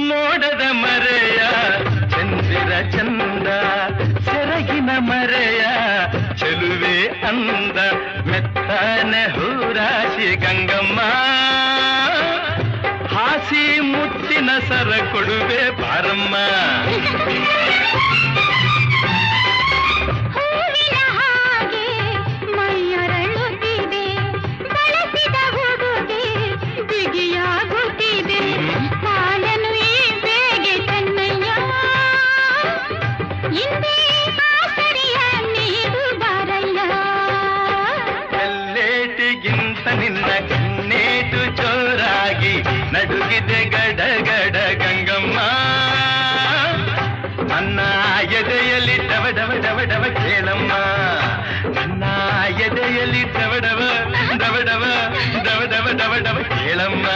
ಮೋಡದ ಮರೆಯ ಚಂದಿರ ಚಂದ ಸೆರಗಿನ ಮರೆಯ ಚೆಲುವೆ ಅಂದ ಮೆತ್ತನೆ ಹೂರಾಶಿ ಗಂಗಮ್ಮ ಹಾಸಿ ಮುತ್ತಿನ ಸರ ಕೊಡುವೆ ಬಾರಮ್ಮ ನಿನ್ನ ಕಣ್ಣೇಟು ಜೋರಾಗಿ ನಡುಗಿದೆ ಗಡಗಡ ಗಂಗಮ್ಮ ನನ್ನ ಎದೆಯಲ್ಲಿ ಡವ ಡವ ಡವ ಡವ ಕೇಳಮ್ಮ ನನ್ನ ಎದೆಯಲ್ಲಿ ಡವ ಡವ ಡವ ಡವ ಡವ ಡವ ಡವ ಡವ ಕೇಳಮ್ಮ